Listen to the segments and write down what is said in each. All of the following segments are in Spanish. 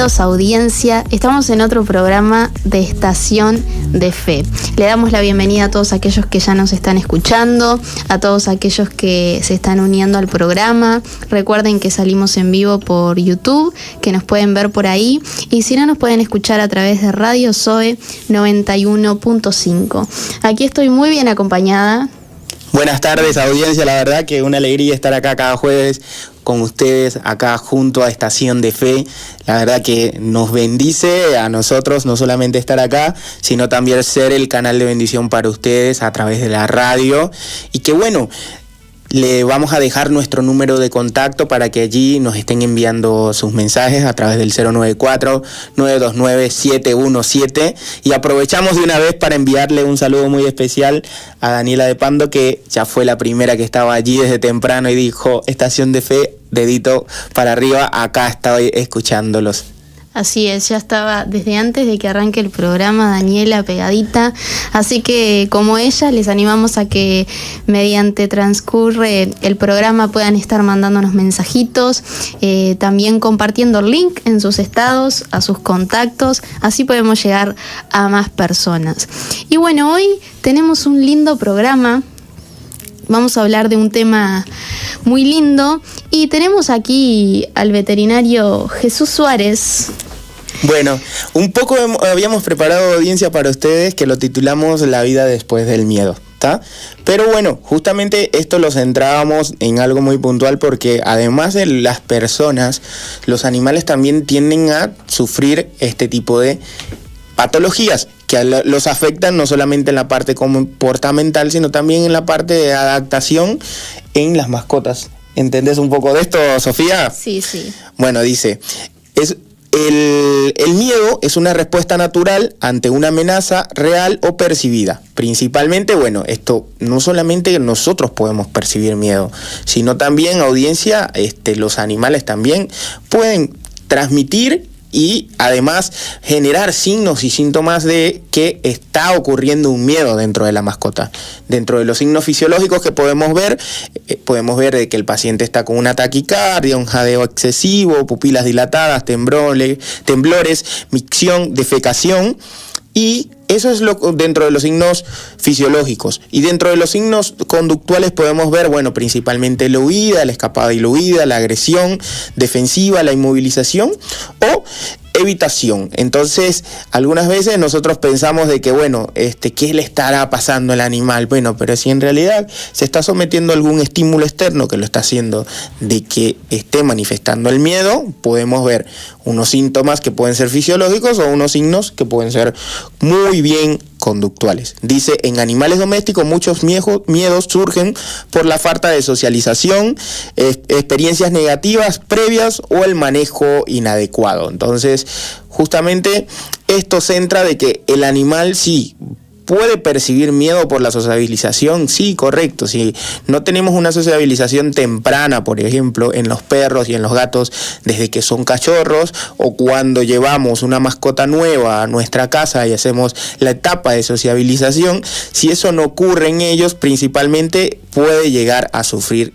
Bienvenidos, audiencia. Estamos en otro programa de Estación de Fe. Le damos la bienvenida a todos aquellos que ya nos están escuchando, a todos aquellos que se están uniendo al programa. Recuerden que salimos en vivo por YouTube, que nos pueden ver por ahí. Y si no, nos pueden escuchar a través de Radio Zoe 91.5. Aquí estoy muy bien acompañada. Buenas tardes, audiencia. La verdad que una alegría estar acá cada jueves con ustedes, acá junto a Estación de Fe. La verdad que nos bendice a nosotros no solamente estar acá, sino también ser el canal de bendición para ustedes a través de la radio. Y que bueno, le vamos a dejar nuestro número de contacto para que allí nos estén enviando sus mensajes a través del 094-929-717. Y aprovechamos de una vez para enviarle un saludo muy especial a Daniela de Pando, que ya fue la primera que estaba allí desde temprano y dijo: Estación de Fe, dedito para arriba, acá estoy escuchándolos. Así es, ya estaba desde antes de que arranque el programa Daniela pegadita, así que como ella les animamos a que mediante transcurre el programa puedan estar mandándonos mensajitos, también compartiendo el link en sus estados, a sus contactos, así podemos llegar a más personas. Y bueno, hoy tenemos un lindo programa. Vamos a hablar de un tema muy lindo y tenemos aquí al veterinario Jesús Suárez. Bueno, un poco habíamos preparado audiencia para ustedes que lo titulamos La vida después del miedo, ¿está? Pero bueno, justamente esto lo centrábamos en algo muy puntual porque además de las personas, los animales también tienden a sufrir este tipo de patologías que los afectan no solamente en la parte comportamental, sino también en la parte de adaptación en las mascotas. ¿Entendés un poco de esto, Sofía? Sí, sí. Bueno, dice, el miedo es una respuesta natural ante una amenaza real o percibida. Principalmente, bueno, esto no solamente nosotros podemos percibir miedo, sino también, audiencia, los animales también pueden transmitir y además generar signos y síntomas de que está ocurriendo un miedo dentro de la mascota. Dentro de los signos fisiológicos que podemos ver de que el paciente está con una taquicardia, un jadeo excesivo, pupilas dilatadas, temblores, micción, defecación. Y eso es dentro de los signos fisiológicos. Y dentro de los signos conductuales podemos ver, bueno, principalmente la huida, la escapada y la huida, la agresión defensiva, la inmovilización o evitación. Entonces, algunas veces nosotros pensamos de que, bueno, ¿qué le estará pasando al animal? Bueno, pero si en realidad se está sometiendo a algún estímulo externo que lo está haciendo de que esté manifestando el miedo, podemos ver unos síntomas que pueden ser fisiológicos o unos signos que pueden ser muy bien conductuales. Dice, en animales domésticos muchos miedos surgen por la falta de socialización, experiencias negativas previas o el manejo inadecuado. Entonces, justamente esto centra de que el animal sí puede percibir miedo por la sociabilización, sí, correcto. Si no tenemos una sociabilización temprana, por ejemplo, en los perros y en los gatos desde que son cachorros, o cuando llevamos una mascota nueva a nuestra casa y hacemos la etapa de sociabilización, si eso no ocurre en ellos, principalmente puede llegar a sufrir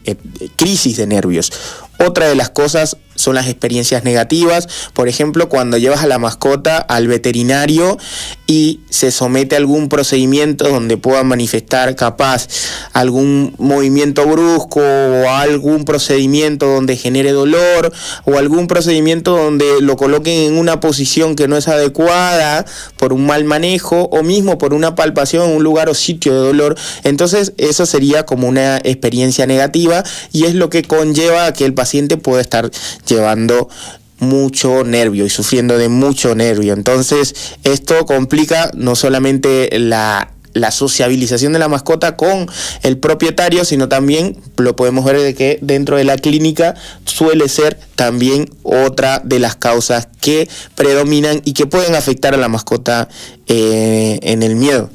crisis de nervios. Otra de las cosas son las experiencias negativas, por ejemplo, cuando llevas a la mascota al veterinario y se somete a algún procedimiento donde pueda manifestar capaz algún movimiento brusco o algún procedimiento donde genere dolor o algún procedimiento donde lo coloquen en una posición que no es adecuada por un mal manejo o mismo por una palpación en un lugar o sitio de dolor. Entonces eso sería como una experiencia negativa y es lo que conlleva a que el paciente pueda estar llevando mucho nervio y sufriendo de mucho nervio. Entonces esto complica no solamente la sociabilización de la mascota con el propietario, sino también lo podemos ver de que dentro de la clínica suele ser también otra de las causas que predominan y que pueden afectar a la mascota en el miedo.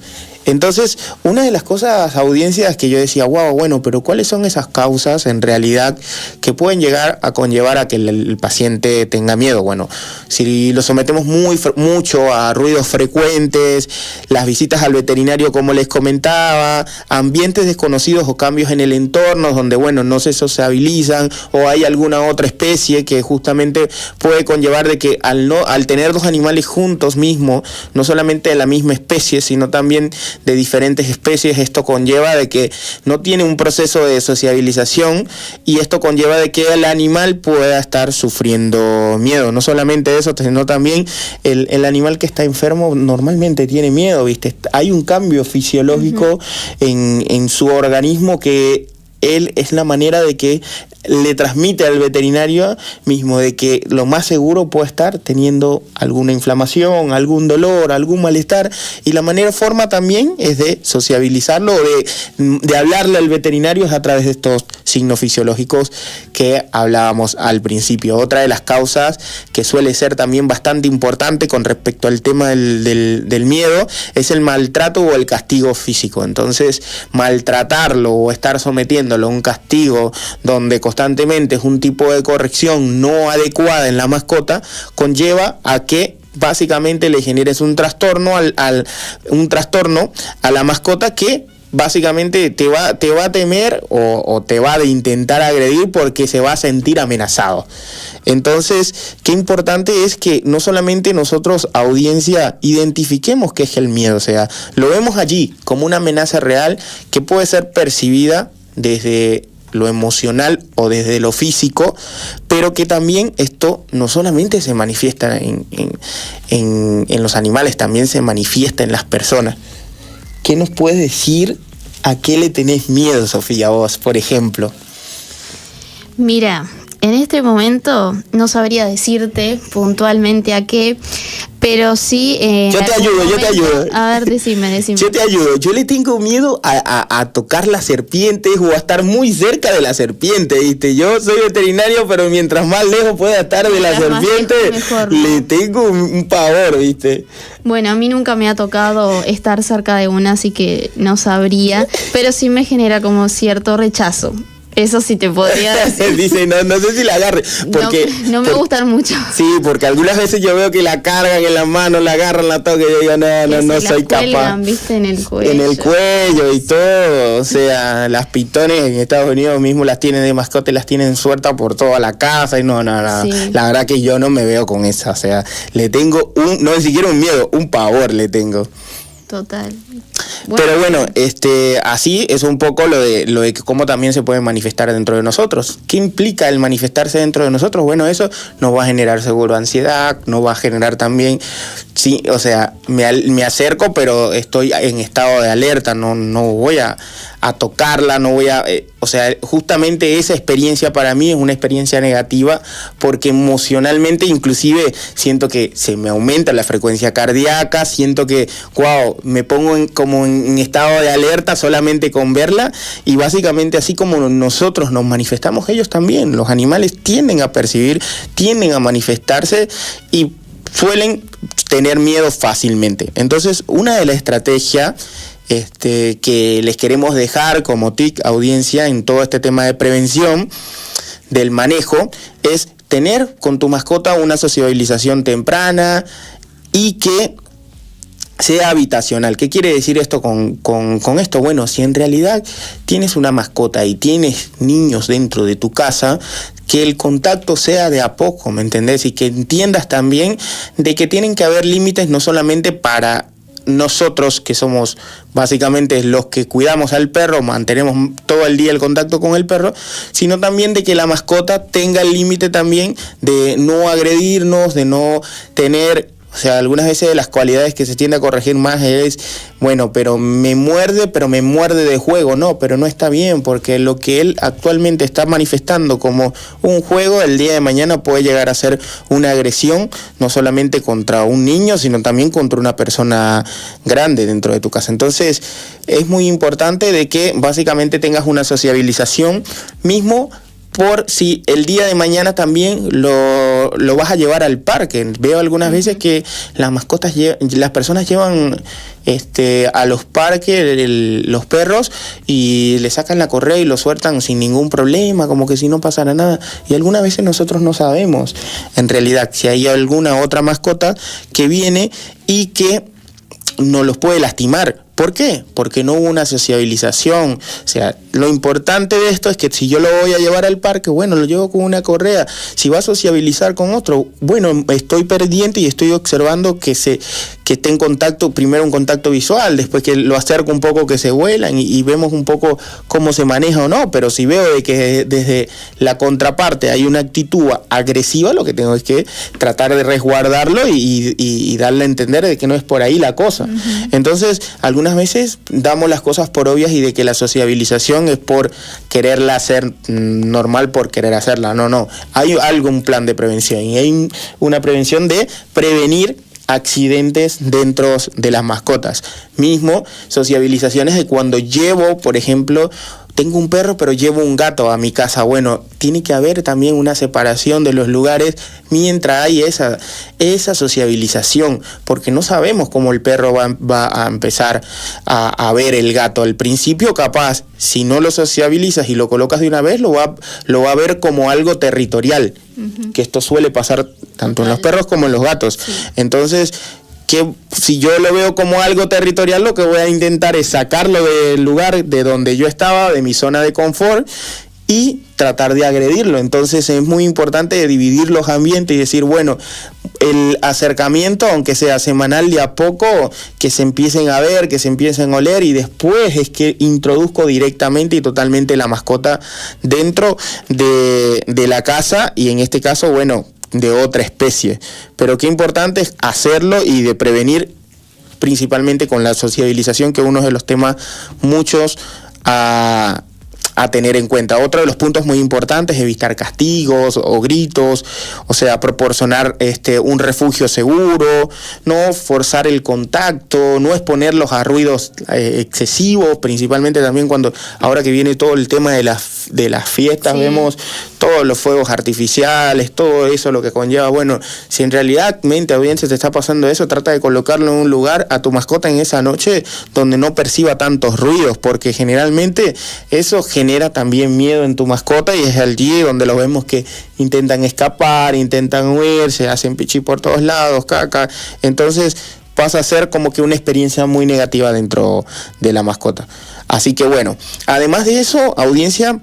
Entonces, una de las cosas, audiencias, que yo decía, wow, bueno, pero ¿cuáles son esas causas en realidad que pueden llegar a conllevar a que el paciente tenga miedo? Bueno, si lo sometemos mucho a ruidos frecuentes, las visitas al veterinario, como les comentaba, ambientes desconocidos o cambios en el entorno donde, bueno, no se sociabilizan, o hay alguna otra especie que justamente puede conllevar de que al tener dos animales juntos mismo, no solamente de la misma especie, sino también de diferentes especies, esto conlleva de que no tiene un proceso de sociabilización, y esto conlleva de que el animal pueda estar sufriendo miedo. No solamente eso, sino también el animal que está enfermo normalmente tiene miedo, ¿viste? Hay un cambio fisiológico en su organismo que él es la manera de que le transmite al veterinario mismo de que lo más seguro puede estar teniendo alguna inflamación, algún dolor, algún malestar, y la forma también es de sociabilizarlo, de hablarle al veterinario es a través de estos signos fisiológicos que hablábamos al principio. Otra de las causas que suele ser también bastante importante con respecto al tema del miedo es el maltrato o el castigo físico. Entonces, maltratarlo o estar sometiéndolo a un castigo donde constantemente es un tipo de corrección no adecuada en la mascota, conlleva a que básicamente le generes un trastorno a la mascota, que básicamente te va a temer o te va a intentar agredir porque se va a sentir amenazado. Entonces, qué importante es que no solamente nosotros, audiencia, identifiquemos qué es el miedo, o sea, lo vemos allí como una amenaza real que puede ser percibida desde lo emocional o desde lo físico, pero que también esto no solamente se manifiesta en los animales, también se manifiesta en las personas. ¿Qué nos puedes decir? ¿A qué le tenés miedo, Sofía, vos, por ejemplo? Mira, en este momento no sabría decirte puntualmente a qué, pero sí... Yo te ayudo. A ver, decime. Yo te ayudo. Yo le tengo miedo a tocar las serpientes o a estar muy cerca de la serpiente, ¿viste? Yo soy veterinario, pero mientras más lejos pueda estar de la serpiente, mejor, ¿no? Le tengo un pavor, ¿viste? Bueno, a mí nunca me ha tocado estar cerca de una, así que no sabría, pero sí me genera como cierto rechazo. Eso sí te podría decir. Dice, no sé si la agarre. Porque, no me gustan mucho. Sí, porque algunas veces yo veo que la cargan en las manos, la agarran, la tocan, y yo digo, no soy capaz. ¿Viste? En el cuello. En el cuello y todo. O sea, las pitones en Estados Unidos mismo las tienen de mascota y las tienen sueltas por toda la casa. Y no. Sí. La verdad que yo no me veo con esa. O sea, le tengo no ni siquiera un miedo, un pavor le tengo. Total. Bueno. Pero bueno, así es un poco lo de cómo también se puede manifestar dentro de nosotros. ¿Qué implica el manifestarse dentro de nosotros? Bueno, eso nos va a generar seguro ansiedad, nos va a generar también, sí, o sea, me acerco, pero estoy en estado de alerta, no voy a tocarla, no voy a... o sea, justamente esa experiencia para mí es una experiencia negativa, porque emocionalmente inclusive siento que se me aumenta la frecuencia cardíaca, siento que, wow, me pongo como en estado de alerta solamente con verla, y básicamente así como nosotros nos manifestamos, ellos también, los animales tienden a percibir, tienden a manifestarse y suelen tener miedo fácilmente. Entonces, una de las estrategias que les queremos dejar como TIC, audiencia, en todo este tema de prevención del manejo, es tener con tu mascota una sociabilización temprana y que sea habitacional. ¿Qué quiere decir esto con esto? Bueno, si en realidad tienes una mascota y tienes niños dentro de tu casa, que el contacto sea de a poco, ¿me entendés? Y que entiendas también de que tienen que haber límites, no solamente para nosotros, que somos básicamente los que cuidamos al perro, mantenemos todo el día el contacto con el perro, sino también de que la mascota tenga el límite también de no agredirnos, de no tener... O sea, algunas veces las cualidades que se tiende a corregir más es, bueno, pero me muerde de juego. No, pero no está bien, porque lo que él actualmente está manifestando como un juego, el día de mañana puede llegar a ser una agresión, no solamente contra un niño, sino también contra una persona grande dentro de tu casa. Entonces, es muy importante de que básicamente tengas una sociabilización mismo por si el día de mañana también lo vas a llevar al parque. Veo algunas veces que las mascotas, las personas llevan a los parques los perros y le sacan la correa y lo sueltan sin ningún problema, como que si no pasara nada. Y algunas veces nosotros no sabemos, en realidad, si hay alguna otra mascota que viene y que no los puede lastimar. ¿Por qué? Porque no hubo una sociabilización. O sea, lo importante de esto es que si yo lo voy a llevar al parque, bueno, lo llevo con una correa. Si va a sociabilizar con otro, bueno, estoy pendiente y estoy observando que esté en contacto, primero un contacto visual, después que lo acerco un poco, que se vuelan y vemos un poco cómo se maneja o no. Pero si veo de que desde la contraparte hay una actitud agresiva, lo que tengo es que tratar de resguardarlo y darle a entender de que no es por ahí la cosa. Entonces, algunas veces damos las cosas por obvias y de que la sociabilización es por quererla hacer normal, por querer hacerla. No. Hay un plan de prevención y hay una prevención de prevenir accidentes dentro de las mascotas. Mismo, sociabilizaciones de cuando llevo, por ejemplo, tengo un perro pero llevo un gato a mi casa. Bueno, tiene que haber también una separación de los lugares mientras hay esa sociabilización, porque no sabemos cómo el perro va a empezar a ver el gato. Al principio, capaz, si no lo sociabilizas y lo colocas de una vez, lo va a ver como algo territorial, que esto suele pasar tanto en los perros como en los gatos. Sí. Entonces, que si yo lo veo como algo territorial, lo que voy a intentar es sacarlo del lugar de donde yo estaba, de mi zona de confort, y tratar de agredirlo. Entonces es muy importante dividir los ambientes y decir, bueno, el acercamiento, aunque sea semanal, de a poco, que se empiecen a ver, que se empiecen a oler, y después es que introduzco directamente y totalmente la mascota dentro de la casa, y en este caso, bueno, de otra especie. Pero qué importante es hacerlo y de prevenir, principalmente con la sociabilización, que es uno de los temas muchos a tener en cuenta. Otro de los puntos muy importantes es evitar castigos o gritos, o sea, proporcionar un refugio seguro, no forzar el contacto, no exponerlos a ruidos excesivos, principalmente también cuando ahora que viene todo el tema de las fiestas, sí, vemos todos los fuegos artificiales, todo eso lo que conlleva. Bueno, si en realidad, audiencia, te está pasando eso, trata de colocarlo en un lugar a tu mascota en esa noche donde no perciba tantos ruidos, porque generalmente eso genera también miedo en tu mascota, y es allí donde lo vemos que intentan escapar, intentan huir, se hacen pichí por todos lados, caca. Entonces pasa a ser como que una experiencia muy negativa dentro de la mascota. Así que bueno, además de eso, audiencia,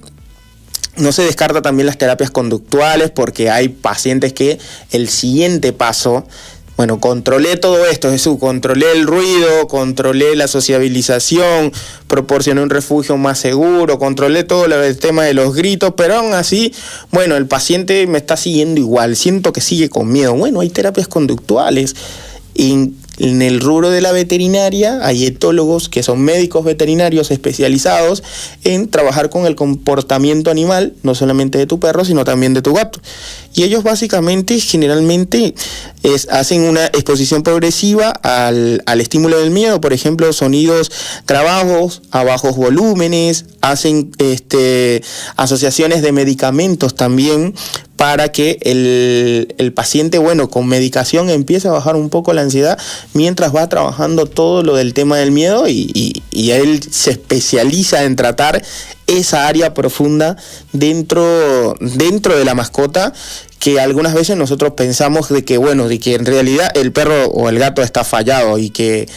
no se descarta también las terapias conductuales, porque hay pacientes que el siguiente paso, bueno, controlé todo esto, Jesús, controlé el ruido, controlé la sociabilización, proporcioné un refugio más seguro, controlé todo el tema de los gritos, pero aún así, bueno, el paciente me está siguiendo igual, siento que sigue con miedo. Bueno, hay terapias conductuales. En el rubro de la veterinaria hay etólogos que son médicos veterinarios especializados en trabajar con el comportamiento animal, no solamente de tu perro, sino también de tu gato. Y ellos básicamente, generalmente, hacen una exposición progresiva al estímulo del miedo, por ejemplo, sonidos grabados a bajos volúmenes, hacen asociaciones de medicamentos también, para que el paciente, bueno, con medicación empiece a bajar un poco la ansiedad mientras va trabajando todo lo del tema del miedo, y él se especializa en tratar esa área profunda dentro de la mascota, que algunas veces nosotros pensamos de que, bueno, de que en realidad el perro o el gato está fallado y que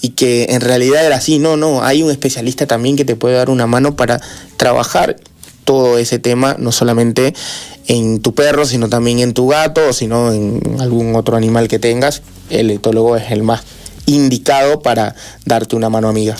en realidad era así. No, hay un especialista también que te puede dar una mano para trabajar todo ese tema, no solamente en tu perro, sino también en tu gato, o sino en algún otro animal que tengas. El etólogo es el más indicado para darte una mano amiga.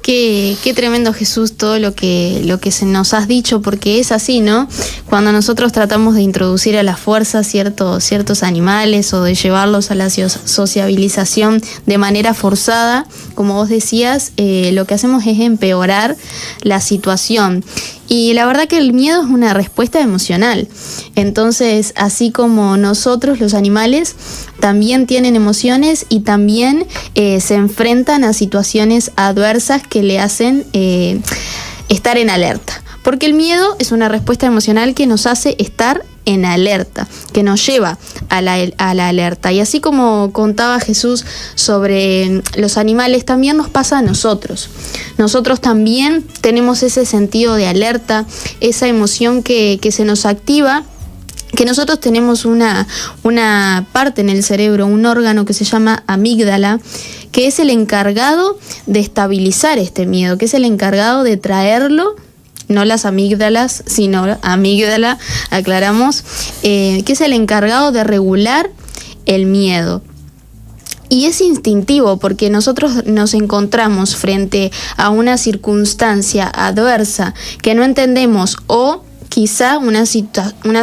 Qué tremendo, Jesús, todo lo que se nos has dicho, porque es así, ¿no? Cuando nosotros tratamos de introducir a la fuerza ciertos animales o de llevarlos a la sociabilización de manera forzada, como vos decías, lo que hacemos es empeorar la situación. Y la verdad que el miedo es una respuesta emocional. Entonces, así como nosotros, los animales, también tienen emociones y también se enfrentan a situaciones adversas que le hacen estar en alerta. Porque el miedo es una respuesta emocional que nos hace estar en alerta, que nos lleva a la alerta. Y así como contaba Jesús sobre los animales, también nos pasa a nosotros. Nosotros también tenemos ese sentido de alerta, esa emoción que se nos activa, que nosotros tenemos una parte en el cerebro, un órgano que se llama amígdala, que es el encargado de estabilizar este miedo, que es el encargado de traerlo, no las amígdalas, sino amígdala, aclaramos, que es el encargado de regular el miedo. Y es instintivo porque nosotros nos encontramos frente a una circunstancia adversa que no entendemos o quizá una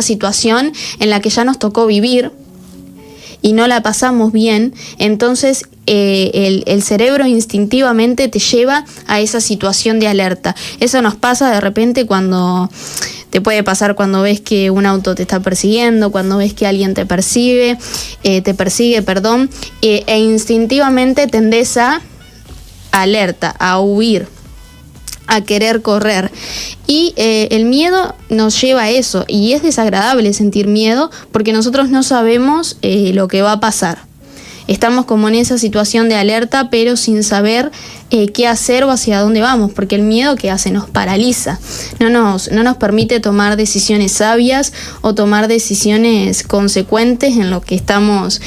situación en la que ya nos tocó vivir y no la pasamos bien, entonces el cerebro instintivamente te lleva a esa situación de alerta. Eso nos pasa de repente te puede pasar cuando ves que un auto te está persiguiendo, cuando ves que alguien te persigue, e instintivamente tendés a alerta, a huir, a querer correr. Y el miedo nos lleva a eso, y es desagradable sentir miedo porque nosotros no sabemos lo que va a pasar. Estamos como en esa situación de alerta, pero sin saber qué hacer o hacia dónde vamos, porque el miedo, ¿qué hace? Nos paraliza, no nos permite tomar decisiones sabias o tomar decisiones consecuentes en lo que estamos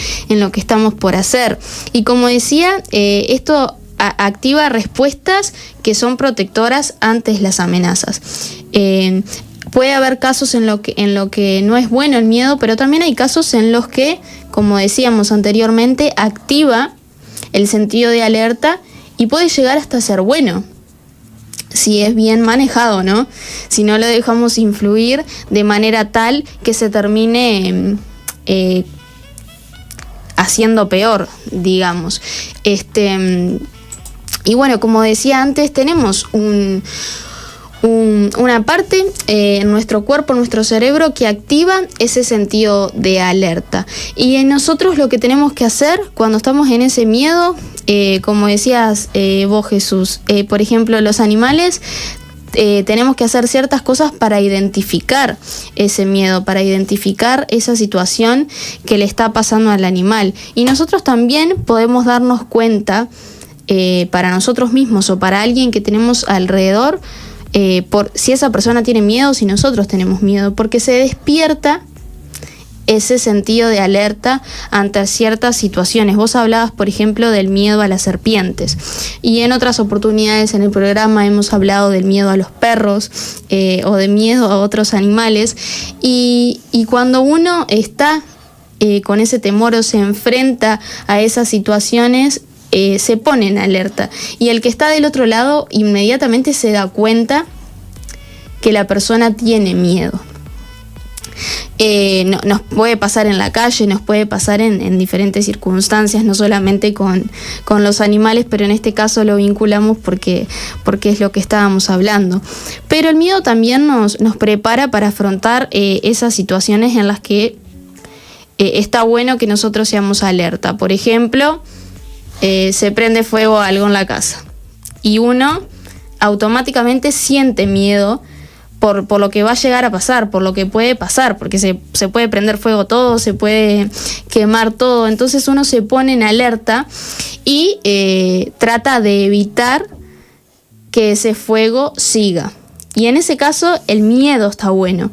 por hacer. Y como decía, esto activa respuestas que son protectoras ante las amenazas. Puede haber casos en lo que no es bueno el miedo, pero también hay casos en los que, como decíamos anteriormente, activa el sentido de alerta y puede llegar hasta ser bueno, si es bien manejado, ¿no? Si no lo dejamos influir de manera tal que se termine haciendo peor, digamos. Y bueno, como decía antes, tenemos una parte en nuestro cuerpo, en nuestro cerebro, que activa ese sentido de alerta. Y en nosotros lo que tenemos que hacer cuando estamos en ese miedo, como decías vos, Jesús, por ejemplo, los animales, tenemos que hacer ciertas cosas para identificar ese miedo, para identificar esa situación que le está pasando al animal. Y nosotros también podemos darnos cuenta, para nosotros mismos o para alguien que tenemos alrededor, por si esa persona tiene miedo, si nosotros tenemos miedo, porque se despierta ese sentido de alerta ante ciertas situaciones. Vos hablabas, por ejemplo, del miedo a las serpientes, y en otras oportunidades en el programa hemos hablado del miedo a los perros o de miedo a otros animales, y cuando uno está con ese temor o se enfrenta a esas situaciones, se pone en alerta, y el que está del otro lado inmediatamente se da cuenta que la persona tiene miedo. Nos puede pasar en la calle, nos puede pasar en diferentes circunstancias, no solamente con los animales, pero en este caso lo vinculamos porque es lo que estábamos hablando. Pero el miedo también nos prepara para afrontar esas situaciones en las que está bueno que nosotros seamos alerta. Por ejemplo, se prende fuego algo en la casa y uno automáticamente siente miedo por lo que va a llegar a pasar, por lo que puede pasar, porque se puede prender fuego todo, se puede quemar todo. Entonces uno se pone en alerta y trata de evitar que ese fuego siga. Y en ese caso el miedo está bueno,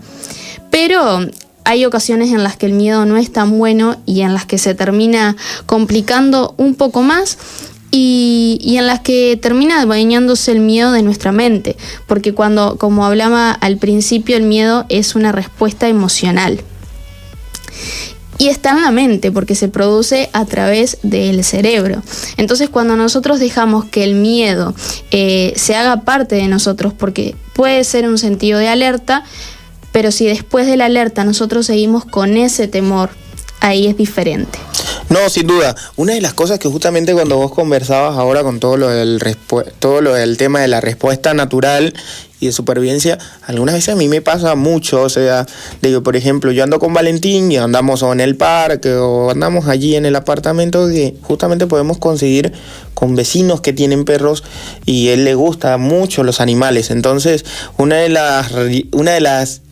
pero hay ocasiones en las que el miedo no es tan bueno y en las que se termina complicando un poco más y en las que termina adueñándose el miedo de nuestra mente, porque como hablaba al principio, el miedo es una respuesta emocional. Y está en la mente porque se produce a través del cerebro. Entonces, cuando nosotros dejamos que el miedo se haga parte de nosotros, porque puede ser un sentido de alerta, pero si después de la alerta nosotros seguimos con ese temor, ahí es diferente. No, sin duda. Una de las cosas que justamente cuando vos conversabas ahora con todo lo del tema de la respuesta natural y de supervivencia, algunas veces a mí me pasa mucho, o sea, de que por ejemplo yo ando con Valentín y andamos o en el parque o andamos allí en el apartamento, que justamente podemos conseguir con vecinos que tienen perros y a él le gusta mucho los animales. Entonces, una de las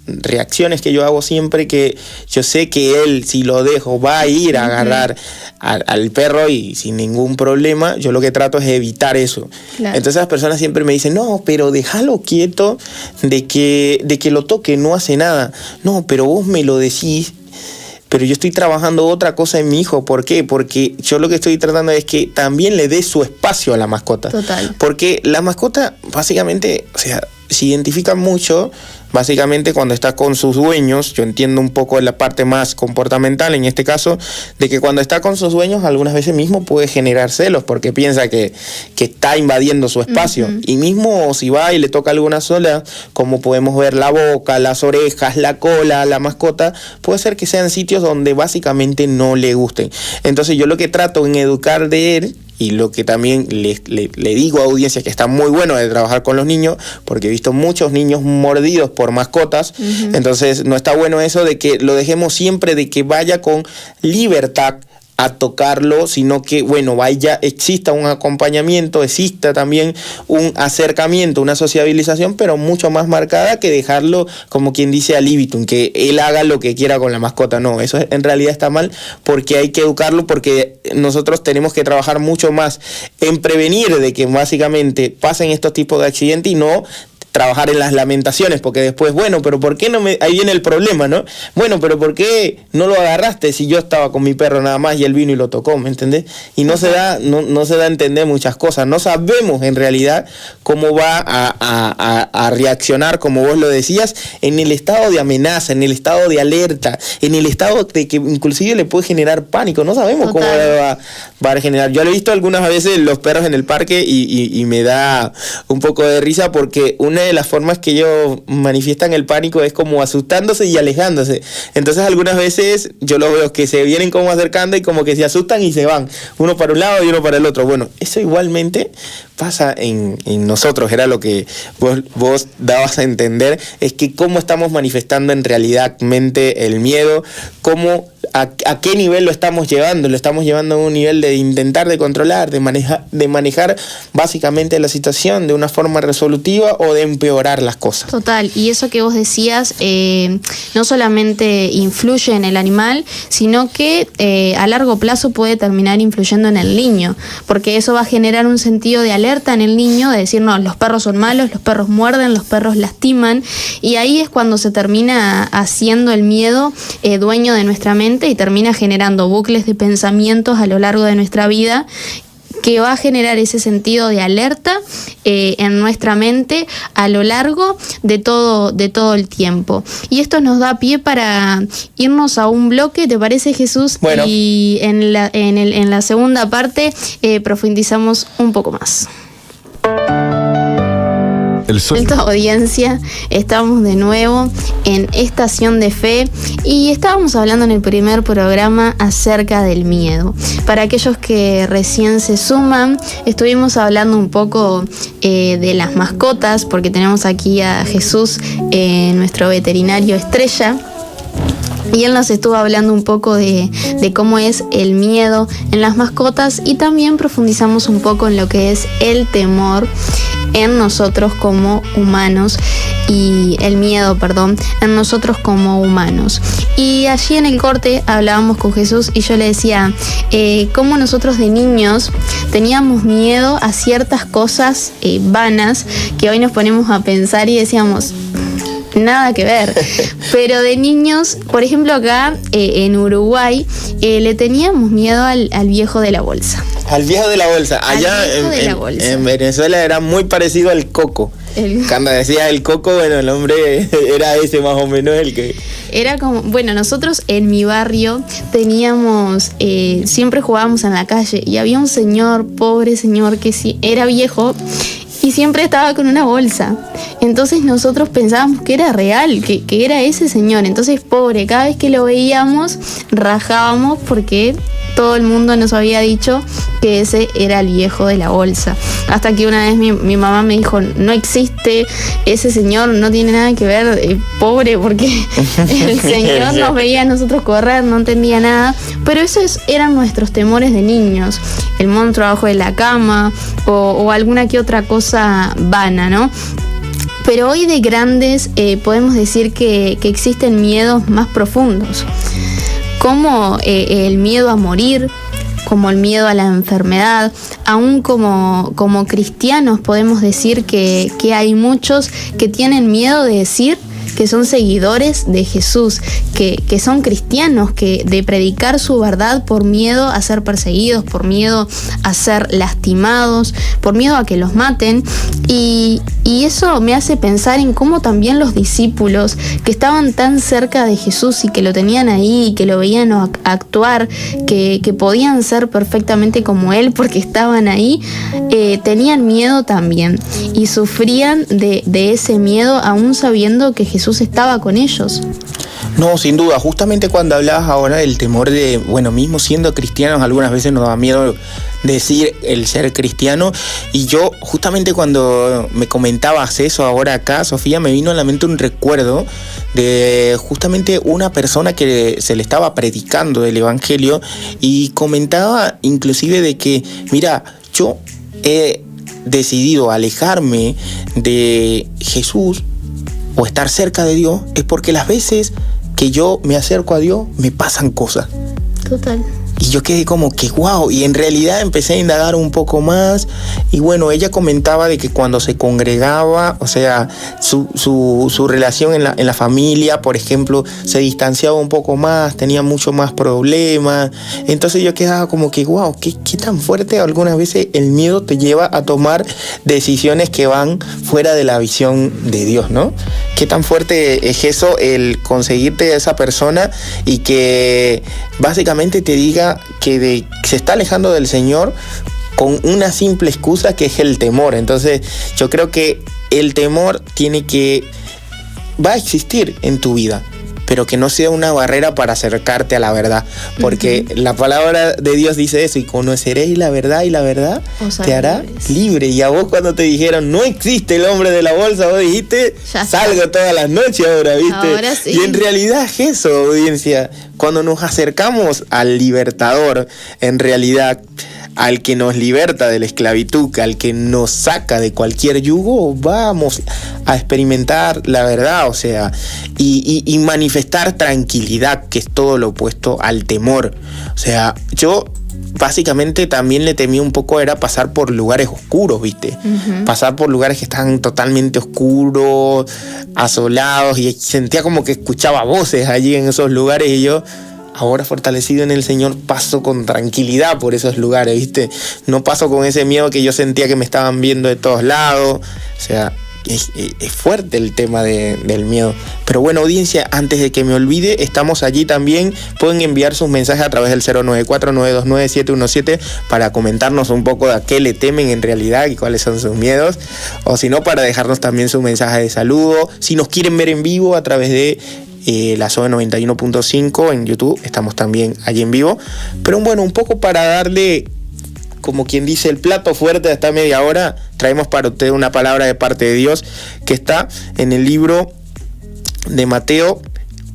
reacciones que yo hago siempre, que yo sé que él, si lo dejo, va a ir a agarrar al perro y sin ningún problema, yo lo que trato es evitar eso. Claro. Entonces las personas siempre me dicen, no, pero déjalo quieto de que lo toque, no hace nada. No, pero vos me lo decís, pero yo estoy trabajando otra cosa en mi hijo. ¿Por qué? Porque yo lo que estoy tratando es que también le dé su espacio a la mascota. Total. Porque la mascota, básicamente, o sea, se identifica mucho, básicamente cuando está con sus dueños. Yo entiendo un poco la parte más comportamental en este caso, de que cuando está con sus dueños algunas veces mismo puede generar celos porque piensa que está invadiendo su espacio. Y mismo si va y le toca alguna sola, como podemos ver la boca, las orejas, la cola, la mascota, puede ser que sean sitios donde básicamente no le gusten. Entonces yo lo que trato en educar de él, y lo que también le digo a audiencias, que está muy bueno de trabajar con los niños, porque he visto muchos niños mordidos por mascotas. Entonces no está bueno eso de que lo dejemos siempre, de que vaya con libertad a tocarlo, sino que, bueno, vaya, exista un acompañamiento, exista también un acercamiento, una sociabilización, pero mucho más marcada que dejarlo, como quien dice, al libitum, que él haga lo que quiera con la mascota. No, eso en realidad está mal, porque hay que educarlo, porque nosotros tenemos que trabajar mucho más en prevenir de que básicamente pasen estos tipos de accidentes y no trabajar en las lamentaciones, porque después, bueno, pero ¿por qué no me...? Ahí viene el problema, ¿no? Bueno, pero ¿por qué no lo agarraste si yo estaba con mi perro nada más y él vino y lo tocó, ¿me entendés? Y no se da a entender muchas cosas. No sabemos en realidad cómo va a reaccionar, como vos lo decías, en el estado de amenaza, en el estado de alerta, en el estado de que inclusive le puede generar pánico. No sabemos cómo va a generar. Yo lo he visto algunas veces los perros en el parque y me da un poco de risa, porque una de las formas que ellos manifiestan el pánico es como asustándose y alejándose. Entonces algunas veces yo los veo que se vienen como acercando y como que se asustan y se van, uno para un lado y uno para el otro. Bueno, eso igualmente pasa en nosotros, era lo que vos dabas a entender, es que cómo estamos manifestando en realidad el miedo, cómo, a qué nivel lo estamos llevando a un nivel de intentar de controlar, de manejar básicamente la situación de una forma resolutiva o de empeorar las cosas. Total, y eso que vos decías no solamente influye en el animal, sino que a largo plazo puede terminar influyendo en el niño, porque eso va a generar un sentido de alerta en el niño, de decir, no, los perros son malos, los perros muerden, los perros lastiman, y ahí es cuando se termina haciendo el miedo dueño de nuestra mente y termina generando bucles de pensamientos a lo largo de nuestra vida, que va a generar ese sentido de alerta en nuestra mente a lo largo de todo el tiempo. Y esto nos da pie para irnos a un bloque, ¿te parece, Jesús? Bueno. Y en la segunda parte profundizamos un poco más. Alta audiencia, estamos de nuevo en Estación de Fe y estábamos hablando en el primer programa acerca del miedo. Para aquellos que recién se suman, estuvimos hablando un poco de las mascotas, porque tenemos aquí a Jesús, nuestro veterinario estrella. Y él nos estuvo hablando un poco de cómo es el miedo en las mascotas, y también profundizamos un poco en lo que es el temor en nosotros como humanos, y el miedo, en nosotros como humanos. Y allí en el corte hablábamos con Jesús y yo le decía cómo nosotros de niños teníamos miedo a ciertas cosas vanas que hoy nos ponemos a pensar y decíamos, nada que ver. Pero de niños, por ejemplo acá en Uruguay, le teníamos miedo al viejo de la bolsa. Al viejo de la bolsa. Allá en Venezuela era muy parecido al coco. Cuando decía el coco, bueno, el hombre era ese más o menos el que... Era como, bueno, nosotros en mi barrio teníamos, siempre jugábamos en la calle y había un señor, pobre señor, que sí, era viejo y siempre estaba con una bolsa. Entonces nosotros pensábamos que era real, que era ese señor. Entonces, pobre, cada vez que lo veíamos rajábamos porque todo el mundo nos había dicho que ese era el viejo de la bolsa. Hasta que una vez mi mamá me dijo, no existe, ese señor no tiene nada que ver, pobre, porque el señor nos veía a nosotros correr, no entendía nada. Pero esos eran nuestros temores de niños, el monstruo abajo de la cama o alguna que otra cosa vana, ¿no? Pero hoy de grandes podemos decir que existen miedos más profundos, como el miedo a morir, como el miedo a la enfermedad. Aún como cristianos podemos decir que hay muchos que tienen miedo de decir que son seguidores de Jesús, que son cristianos, de predicar su verdad por miedo a ser perseguidos, por miedo a ser lastimados, por miedo a que los maten. Y eso me hace pensar en cómo también los discípulos que estaban tan cerca de Jesús y que lo tenían ahí, y que lo veían actuar, que podían ser perfectamente como Él porque estaban ahí, tenían miedo también y sufrían de ese miedo aún sabiendo que Jesús estaba con ellos. No, sin duda, justamente cuando hablabas ahora del temor de, bueno, mismo siendo cristianos, algunas veces nos da miedo decir el ser cristiano, y yo justamente cuando me comentabas eso ahora acá, Sofía, me vino a la mente un recuerdo de justamente una persona que se le estaba predicando del evangelio y comentaba inclusive de que, mira, yo he decidido alejarme de Jesús o estar cerca de Dios es porque las veces que yo me acerco a Dios me pasan cosas. Total. Y yo quedé como que wow, y en realidad empecé a indagar un poco más, y bueno, ella comentaba de que cuando se congregaba, o sea, su relación en la familia, por ejemplo, se distanciaba un poco más, tenía mucho más problemas. Entonces yo quedaba como que wow, qué tan fuerte algunas veces el miedo te lleva a tomar decisiones que van fuera de la visión de Dios, ¿no? Qué tan fuerte es eso, el conseguirte a esa persona y que básicamente te diga que se está alejando del Señor con una simple excusa que es el temor. Entonces yo creo que el temor va a existir en tu vida, pero que no sea una barrera para acercarte a la verdad, porque la palabra de Dios dice eso, y conoceréis la verdad y la verdad te hará libre. Y a vos cuando te dijeron no existe el hombre de la bolsa, vos dijiste salgo todas las noches ahora, ¿viste? Ahora sí. Y en realidad es eso, audiencia, cuando nos acercamos al libertador, en realidad al que nos liberta de la esclavitud, al que nos saca de cualquier yugo, vamos a experimentar la verdad, o sea, y manifestar tranquilidad, que es todo lo opuesto al temor. O sea, yo básicamente también le temí un poco era pasar por lugares oscuros, ¿viste? Pasar por lugares que están totalmente oscuros, asolados, y sentía como que escuchaba voces allí en esos lugares, y yo, ahora fortalecido en el Señor, paso con tranquilidad por esos lugares, ¿viste? No paso con ese miedo que yo sentía que me estaban viendo de todos lados. O sea, es fuerte el tema del miedo. Pero bueno, audiencia, antes de que me olvide, estamos allí también. Pueden enviar sus mensajes a través del 094-929-717 para comentarnos un poco de a qué le temen en realidad y cuáles son sus miedos. O si no, para dejarnos también su mensaje de saludo. Si nos quieren ver en vivo a través de la SOE 91.5 en YouTube, estamos también allí en vivo. Pero bueno, un poco para darle, como quien dice, el plato fuerte de esta media hora, traemos para usted una palabra de parte de Dios que está en el libro de Mateo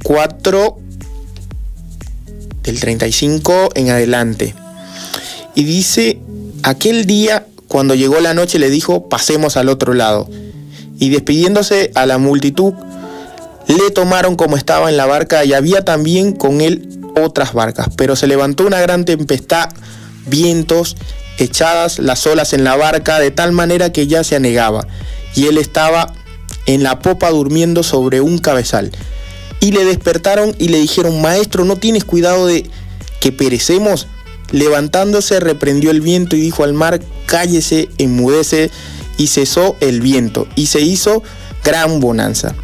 4, del 35 en adelante. Y dice: aquel día, cuando llegó la noche, le dijo, pasemos al otro lado. Y despidiéndose a la multitud, le tomaron como estaba en la barca, y había también con él otras barcas. Pero se levantó una gran tempestad, vientos, echadas las olas en la barca, de tal manera que ya se anegaba. Y él estaba en la popa durmiendo sobre un cabezal. Y le despertaron y le dijeron: Maestro, ¿no tienes cuidado de que perecemos? Levantándose, reprendió el viento y dijo al mar: cállese, enmudece. Y cesó el viento, y se hizo gran bonanza.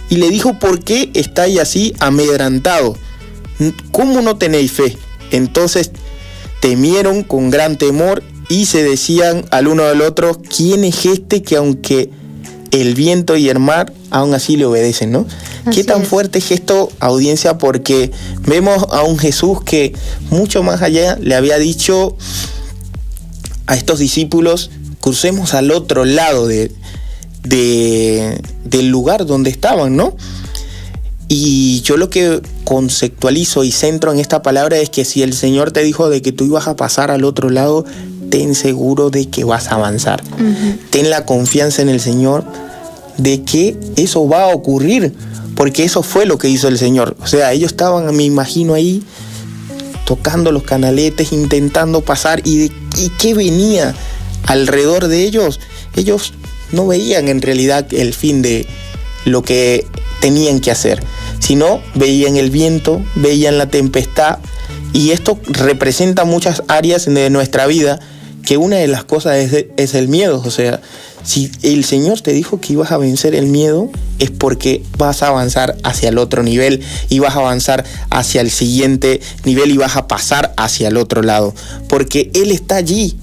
Y le dijo: ¿por qué estáis así amedrantados? ¿Cómo no tenéis fe? Entonces temieron con gran temor y se decían al uno al otro: ¿quién es este que aunque el viento y el mar aún así le obedecen, ¿no? Así Qué tan es. fuerte es esto, audiencia, porque vemos a un Jesús que mucho más allá le había dicho a estos discípulos: crucemos al otro lado del lugar donde estaban, ¿no? Y yo lo que conceptualizo y centro en esta palabra es que si el Señor te dijo de que tú ibas a pasar al otro lado, ten seguro de que vas a avanzar. Ujú. Ten la confianza en el Señor de que eso va a ocurrir, porque eso fue lo que hizo el Señor. O sea, ellos estaban, me imagino, ahí tocando los canaletes, intentando pasar, y qué venía alrededor de ellos. Ellos no veían en realidad el fin de lo que tenían que hacer, sino veían el viento, veían la tempestad, y esto representa muchas áreas de nuestra vida, que una de las cosas es el miedo. O sea, si el Señor te dijo que ibas a vencer el miedo, es porque vas a avanzar hacia el otro nivel, y vas a avanzar hacia el siguiente nivel, y vas a pasar hacia el otro lado, porque Él está allí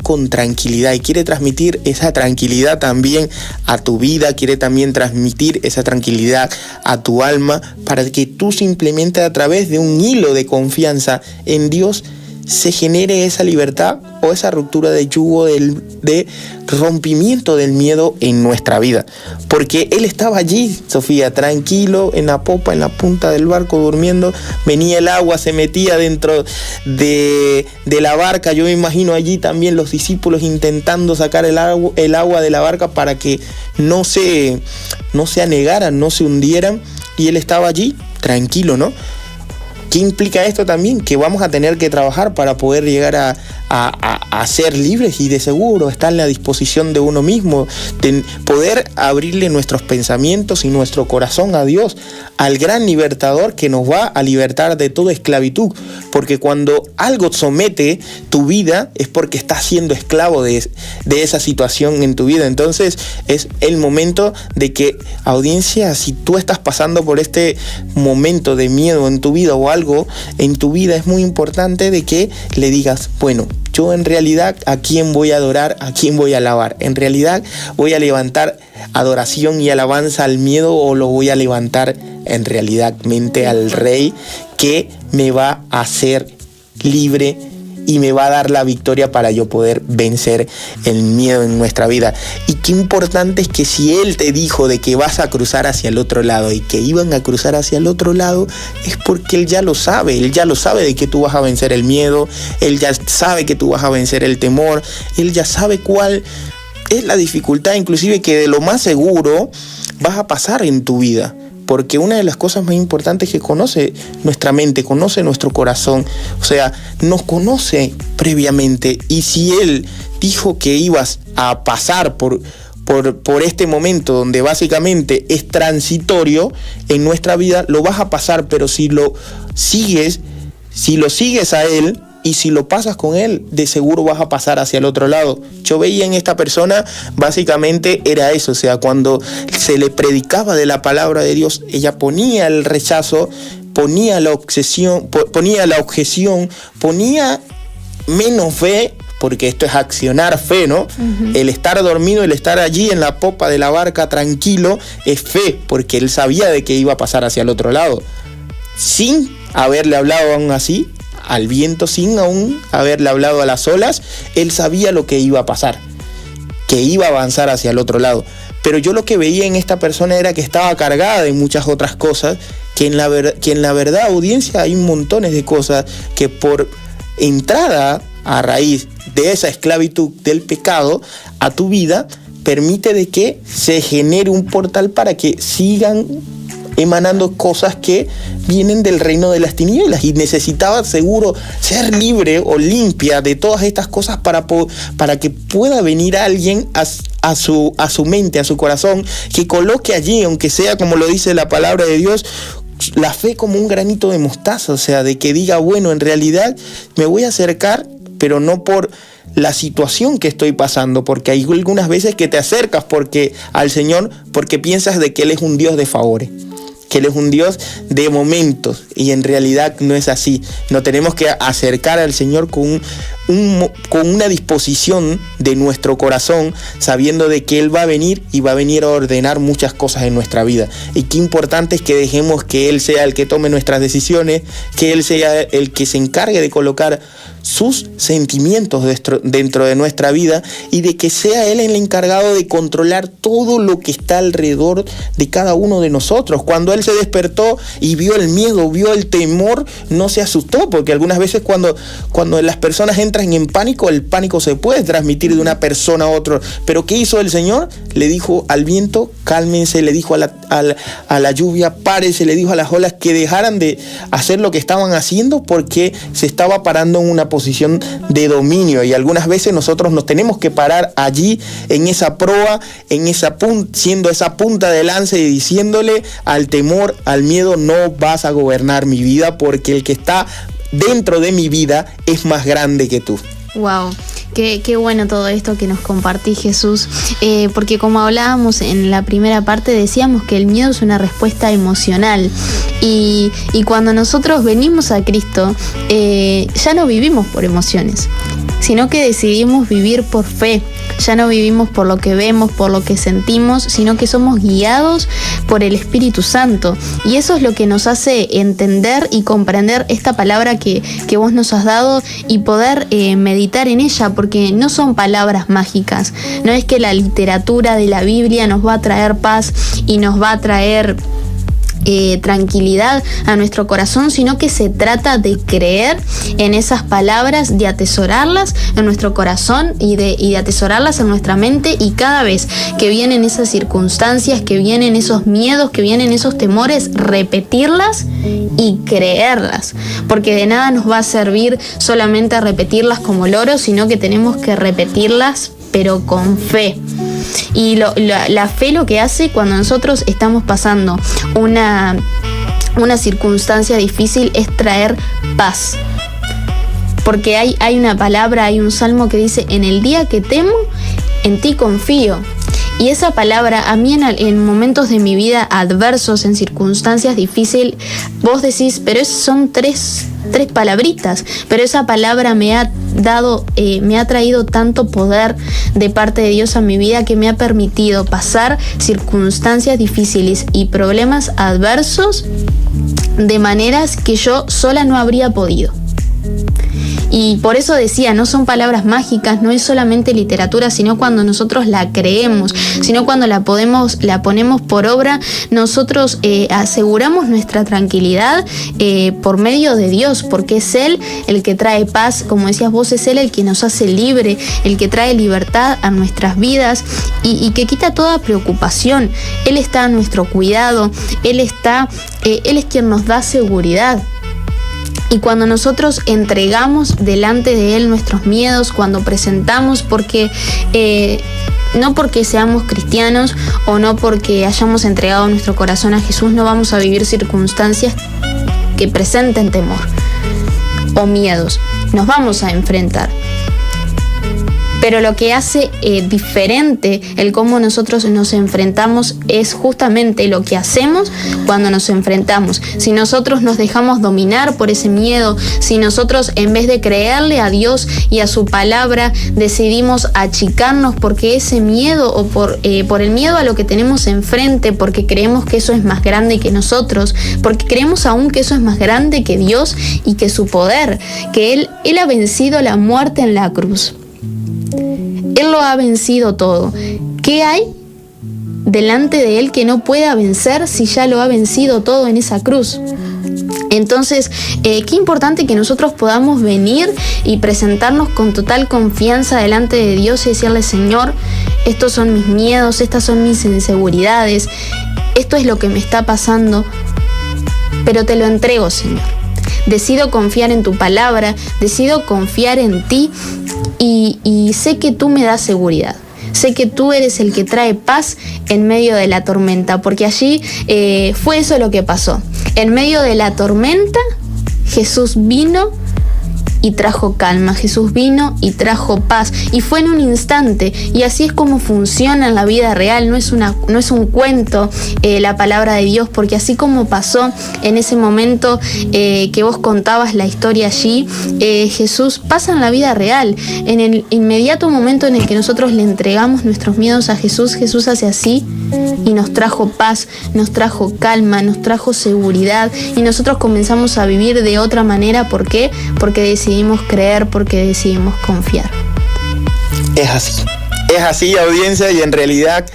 con tranquilidad, y quiere transmitir esa tranquilidad también a tu vida, quiere también transmitir esa tranquilidad a tu alma, para que tú simplemente a través de un hilo de confianza en Dios se genere esa libertad o esa ruptura de yugo de rompimiento del miedo en nuestra vida. Porque Él estaba allí, Sofía, tranquilo, en la popa, en la punta del barco, durmiendo. Venía el agua, se metía dentro de la barca. Yo me imagino allí también los discípulos intentando sacar el agua de la barca para que no se anegaran, no se hundieran. Y Él estaba allí, tranquilo, ¿no? ¿Qué implica esto también? Que vamos a tener que trabajar para poder llegar a ser libres, y de seguro estar en la disposición de uno mismo, de poder abrirle nuestros pensamientos y nuestro corazón a Dios, al gran libertador que nos va a libertar de toda esclavitud. Porque cuando algo somete tu vida es porque estás siendo esclavo de esa situación en tu vida. Entonces es el momento de que, audiencia, si tú estás pasando por este momento de miedo en tu vida o algo en tu vida, es muy importante de que le digas: bueno, yo en realidad ¿a quién voy a adorar? ¿A quién voy a alabar? ¿En realidad voy a levantar adoración y alabanza al miedo, o lo voy a levantar en realidad mente al Rey que me va a hacer libre y me va a dar la victoria para yo poder vencer el miedo en nuestra vida? Y qué importante es que si Él te dijo de que vas a cruzar hacia el otro lado y que iban a cruzar hacia el otro lado, es porque Él ya lo sabe. Él ya lo sabe de que tú vas a vencer el miedo, Él ya sabe que tú vas a vencer el temor, Él ya sabe cuál es la dificultad, inclusive que de lo más seguro vas a pasar en tu vida. Porque una de las cosas más importantes es que conoce nuestra mente, conoce nuestro corazón, o sea, nos conoce previamente. Y si Él dijo que ibas a pasar por este momento donde básicamente es transitorio en nuestra vida, lo vas a pasar, pero si lo sigues a Él, y si lo pasas con Él, de seguro vas a pasar hacia el otro lado. Yo veía en esta persona, básicamente era eso. O sea, cuando se le predicaba de la palabra de Dios, ella ponía el rechazo, ponía la objeción, ponía menos fe, porque esto es accionar fe, ¿no? Uh-huh. El estar dormido, el estar allí en la popa de la barca tranquilo, es fe, porque él sabía de que iba a pasar hacia el otro lado. Sin haberle hablado aún así al viento, sin aún haberle hablado a las olas, él sabía lo que iba a pasar, que iba a avanzar hacia el otro lado. Pero yo lo que veía en esta persona era que estaba cargada de muchas otras cosas, que en la verdad, audiencia, hay montones de cosas que por entrada a raíz de esa esclavitud del pecado a tu vida, permite de que se genere un portal para que sigan emanando cosas que vienen del reino de las tinieblas, y necesitaba seguro ser libre o limpia de todas estas cosas para que pueda venir alguien a su mente, a su corazón, que coloque allí, aunque sea como lo dice la palabra de Dios, la fe como un granito de mostaza. O sea, de que diga: bueno, en realidad me voy a acercar, pero no por la situación que estoy pasando, porque hay algunas veces que te acercas al Señor porque piensas de que Él es un Dios de favores. que Él es un Dios de momentos, y en realidad no es así. Nos tenemos que acercar al Señor con una disposición de nuestro corazón, sabiendo de que Él va a venir y va a venir a ordenar muchas cosas en nuestra vida. Y qué importante es que dejemos que Él sea el que tome nuestras decisiones, que Él sea el que se encargue de colocar sus sentimientos dentro de nuestra vida, y de que sea Él el encargado de controlar todo lo que está alrededor de cada uno de nosotros. Cuando Él se despertó y vio el miedo, vio el temor, no se asustó, porque algunas veces cuando las personas entran en pánico, el pánico se puede transmitir de una persona a otra. Pero ¿qué hizo el Señor? Le dijo al viento, cálmense, le dijo a la lluvia, párese, le dijo a las olas que dejaran de hacer lo que estaban haciendo, porque se estaba parando en una posición de dominio. Y algunas veces nosotros nos tenemos que parar allí, en esa proa, siendo esa punta de lanza, y diciéndole al temor, al miedo: no vas a gobernar mi vida, porque el que está dentro de mi vida es más grande que tú. Wow, qué bueno todo esto que nos compartís, Jesús, porque como hablábamos en la primera parte, decíamos que el miedo es una respuesta emocional, y cuando nosotros venimos a Cristo, ya no vivimos por emociones, sino que decidimos vivir por fe. Ya no vivimos por lo que vemos, por lo que sentimos, sino que somos guiados por el Espíritu Santo. Y eso es lo que nos hace entender y comprender esta palabra que vos nos has dado, y poder meditar en ella, porque no son palabras mágicas. No es que la literatura de la Biblia nos va a traer paz y nos va a traer tranquilidad a nuestro corazón, sino que se trata de creer en esas palabras, de atesorarlas en nuestro corazón y de atesorarlas en nuestra mente, y cada vez que vienen esas circunstancias, que vienen esos miedos, que vienen esos temores, repetirlas y creerlas, porque de nada nos va a servir solamente repetirlas como loros, sino que tenemos que repetirlas pero con fe. Y la fe lo que hace cuando nosotros estamos pasando una circunstancia difícil es traer paz. Porque hay una palabra, hay un salmo que dice: en el día que temo, en ti confío. Y esa palabra, a mí en momentos de mi vida adversos, en circunstancias difíciles, vos decís, pero son tres palabritas, pero esa palabra me ha traído tanto poder de parte de Dios a mi vida, que me ha permitido pasar circunstancias difíciles y problemas adversos de maneras que yo sola no habría podido. Y por eso decía, no son palabras mágicas, no es solamente literatura, sino cuando nosotros la creemos, sino cuando la ponemos por obra, nosotros aseguramos nuestra tranquilidad por medio de Dios, porque es Él el que trae paz, como decías vos, es Él el que nos hace libre, el que trae libertad a nuestras vidas, y que quita toda preocupación. Él está a nuestro cuidado, Él es quien nos da seguridad. Y cuando nosotros entregamos delante de Él nuestros miedos, cuando presentamos, porque no porque seamos cristianos o no porque hayamos entregado nuestro corazón a Jesús, no vamos a vivir circunstancias que presenten temor o miedos. Nos vamos a enfrentar. Pero lo que hace diferente el cómo nosotros nos enfrentamos es justamente lo que hacemos cuando nos enfrentamos. Si nosotros nos dejamos dominar por ese miedo, si nosotros en vez de creerle a Dios y a su palabra decidimos achicarnos porque ese miedo o por el miedo a lo que tenemos enfrente, porque creemos que eso es más grande que nosotros, porque creemos aún que eso es más grande que Dios y que su poder, que Él ha vencido la muerte en la cruz. Él lo ha vencido todo. ¿Qué hay delante de Él que no pueda vencer si ya lo ha vencido todo en esa cruz? Entonces, qué importante que nosotros podamos venir y presentarnos con total confianza delante de Dios y decirle: Señor, estos son mis miedos, estas son mis inseguridades, esto es lo que me está pasando, pero te lo entrego, Señor. Decido confiar en tu palabra, decido confiar en ti, y sé que tú me das seguridad. Sé que tú eres el que trae paz en medio de la tormenta, porque allí fue eso lo que pasó. En medio de la tormenta, Jesús vino y trajo calma. Jesús vino y trajo paz. Y fue en un instante. Y así es como funciona en la vida real. No es un cuento la palabra de Dios, porque así como pasó en ese momento que vos contabas la historia allí, Jesús pasa en la vida real. En el inmediato momento en el que nosotros le entregamos nuestros miedos a Jesús, Jesús hace así y nos trajo paz, nos trajo calma, nos trajo seguridad, y nosotros comenzamos a vivir de otra manera. ¿Por qué? Porque decidimos creer, porque decidimos confiar. Es así, audiencia, y en realidad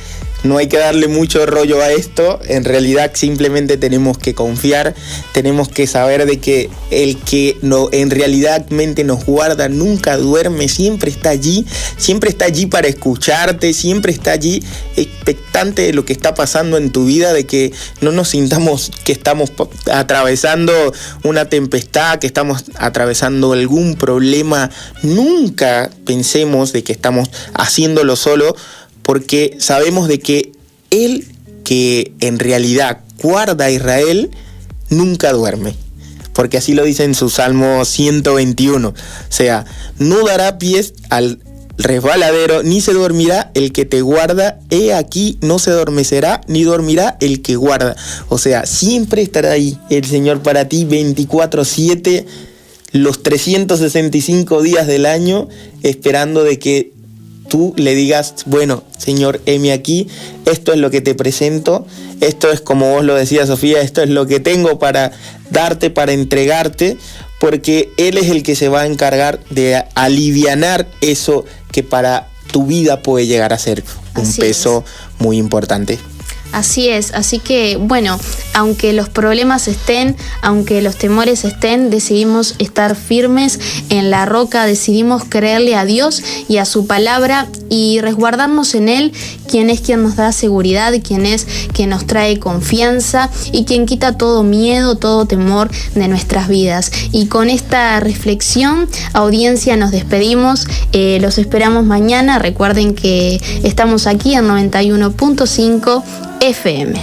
no hay que darle mucho rollo a esto. En realidad simplemente tenemos que confiar, tenemos que saber de que el que en realidad nos guarda nunca duerme, siempre está allí para escucharte, siempre está allí expectante de lo que está pasando en tu vida, de que no nos sintamos que estamos atravesando una tempestad, que estamos atravesando algún problema. Nunca pensemos de que estamos haciéndolo solo, porque sabemos de que Él, que en realidad guarda a Israel, nunca duerme. Porque así lo dice en su Salmo 121. O sea, no dará pies al resbaladero, ni se dormirá el que te guarda. He aquí, no se adormecerá, ni dormirá el que guarda. O sea, siempre estará ahí el Señor para ti 24/7, los 365 días del año, esperando de que tú le digas: bueno, Señor, heme aquí, esto es lo que te presento, esto es, como vos lo decías, Sofía, esto es lo que tengo para darte, para entregarte, porque Él es el que se va a encargar de alivianar eso que para tu vida puede llegar a ser un peso muy importante. Así es, así que bueno, aunque los problemas estén, aunque los temores estén, decidimos estar firmes en la roca, decidimos creerle a Dios y a su palabra y resguardarnos en Él, quien es quien nos da seguridad, quien es quien nos trae confianza y quien quita todo miedo, todo temor de nuestras vidas. Y con esta reflexión, audiencia, nos despedimos, los esperamos mañana. Recuerden que estamos aquí en 91.5 FM.